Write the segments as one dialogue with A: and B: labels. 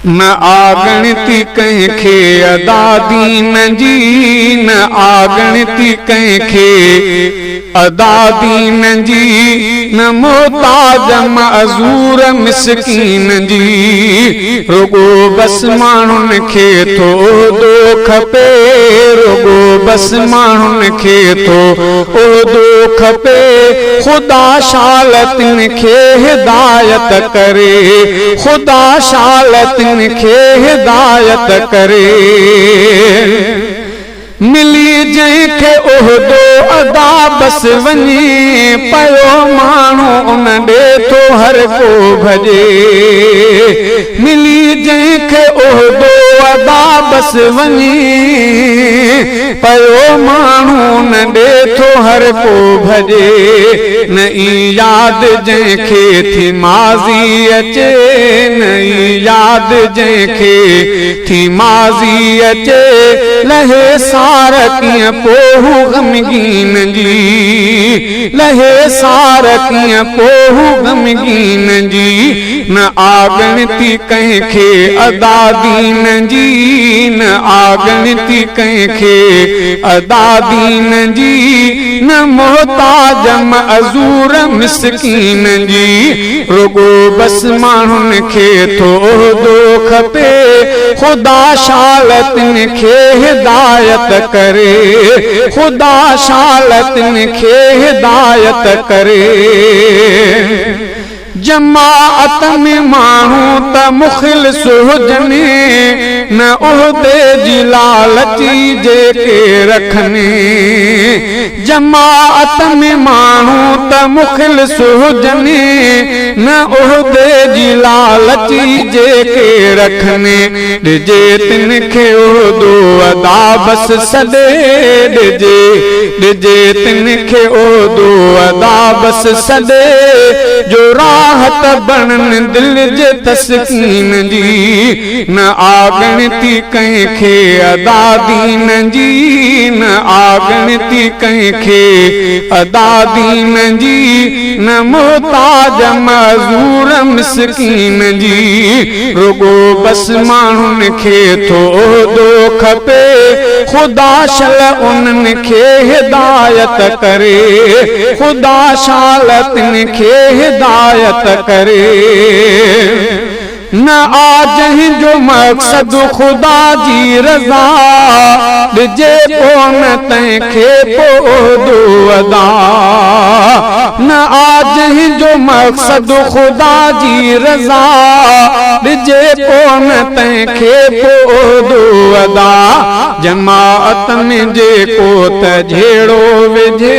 A: न आगणती कंहिंखे अदा दीन जी, न आगणती कंहिंखे अदा दीन जी, न मोहताज मअज़ूर मिसकीन जी। रुगो बस माण्हुनि खे थो दो खपे, रुगो बस माण्हुनि खे थो दो खपे। ख़ुदा शालतिन खे हिदायत करे, ख़ुदा शालतिन खे हिदायत करे। मिली जंहिंखे उहदो अदा बस वञे, पयो माण्हू उन ॾे थो हर को भॼे। मिली जंहिंखे उहदो अदा बस वञे, पयो माण्हू उन ॾे थो हर को भॼे। न ई यादि जंहिंखे थी माज़ी अचे, न ई यादि जंहिंखे थी माज़ी अचे, लहे सार कीअं पोहू ग़मगीन जी, लहे सार कीअं पोहू ग़मगीन जी। न आगणती कंहिंखे अदा दीन जी, न आगणती कंहिंखे अदा दीन जी, न मोहताज मअज़ूर मिसकीन जी। रुगो बस माण्हुनि खे थो दो खपे, ख़ुदा शालतिन खे हिदायत करे, ख़ुदा शालतिन खे हिदायत करे। जमाअत में माण्हू त मुख़लिस हुजनि, न उहदे जी लालची जेके रखनि। जमाअत में माण्हू त मुख़लिस हुजनि, न उहदे जी लालची जेके रखनि। ॾिजे तिन खे उहदो अदा बस सॾे, ॾिजे तिन खे उहदो अदा बस सॾे। जो राहत बननि दिल जे तस्कीन जी, न आगणती कंहिंखे अदा दीन जी, न आगणती कंहिंखे अदा दीन जी, न मोहताज मअज़ूर मिसकीन जी। रुगो बस माण्हुनि खे थो दो खपे, ख़ुदा शल उन्हनि खे हिदायत करे, ख़ुदा शालतिन खे हिदायत करे। न आ जंहिंजो मक़सद ख़ुदा जी रज़ा, ॾिजे पोइ न तंहिंखे पोइ दो अदा। न आ जंहिंजो मक़सद ख़ुदा जी रज़ा, ॾिजे पोइ न तंहिंखे पोइ दो अदा। जमाअत में जेको त झेड़ो विझे,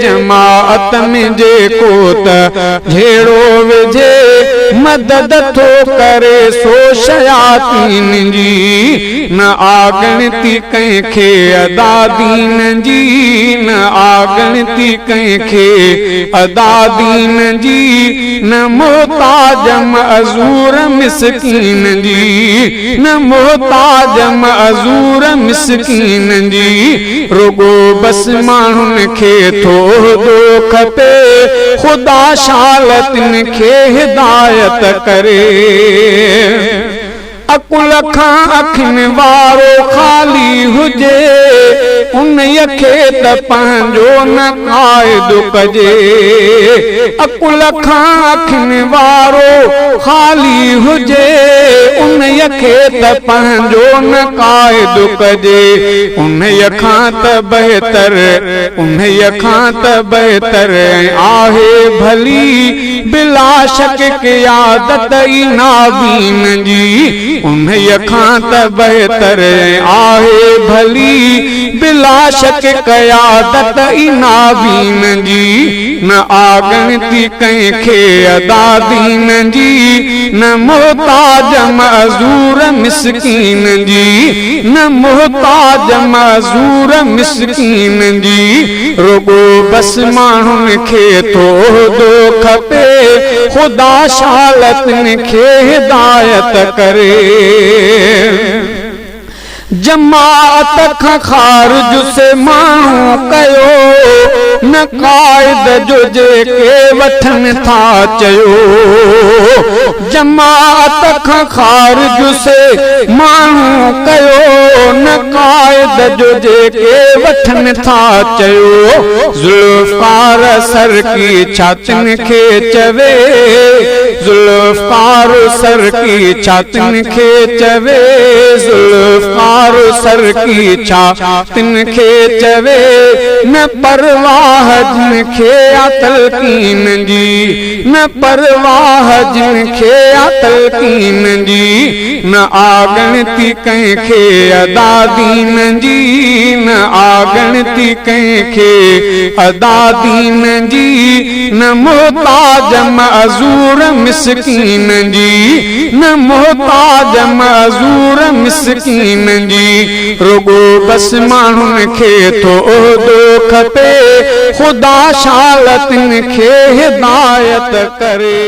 A: जमाअत में जेको त झेड़ो विझे, मदद थो करे सो शयातीन जी। न आगणती कंहिंखे अदा दीन जी, न आगणती कंहिंखे अदा दीन जी, न मोहताज मअज़ूर मिसकीन जी, न मोहताज मअज़ूर मिसकीन जी। रुगो बस माण्हुनि खे थो दो खपे, ख़ुदा शालतिन खे हिदायत करे। अकुल खां अखियुनि वारो ख़ाली हुजे, उन खे त पंहिंजो न क़ाइदो कजे। अकुल खां अखियुनि वारो ख़ाली हुजे, उन खे त पंहिंजो न क़ाइदो कजे। उन खां त बहितर, उन खां त बहितर आहे भली बिला शक क़यादत ई नाबीन जी। उन खां त बहितर आहे भली बिला शक क़यादत ई नाबीन जी। न आगणती कंहिंखे अदा दीन जी, न मोहताज मअज़ूर मिसकीन जी, न मोहताज मअज़ूर मिसकीन जी। रुगो बस माण्हुनि खे थो दो खपे, ख़ुदा शालतिन खे हिदायत करे। जमात खां ख़ारिज से माण्हू कयो न क़ाइद जो जेके वठनि था चयो। जमात खां ख़ारिज से माण्हू कयो न क़ाइद जो जेके वठनि था चयो। ज़ुल्फ़ार सर की छातिन खे चवे, ज़ुल्फ़ार सर की छातिन खे चवे, ज़ुल्फ़ार सर की छातिन खे चवे, न परवाह जिन खे तलकीन जी, न परवाह जिन खे तलकीन जी, न आगणती कंहिंखे अदा दीन जी, न आगणती कंहिंखे अदा दीन जी, न मोहताज मअज़ूर मिस्कीन जी, न मोहताज मअज़ूर मिस्कीन जी। रुगो बस माण्हुनि खे थो उहिदो खपे, ख़ुदा शालतिन खे हिदायत करे।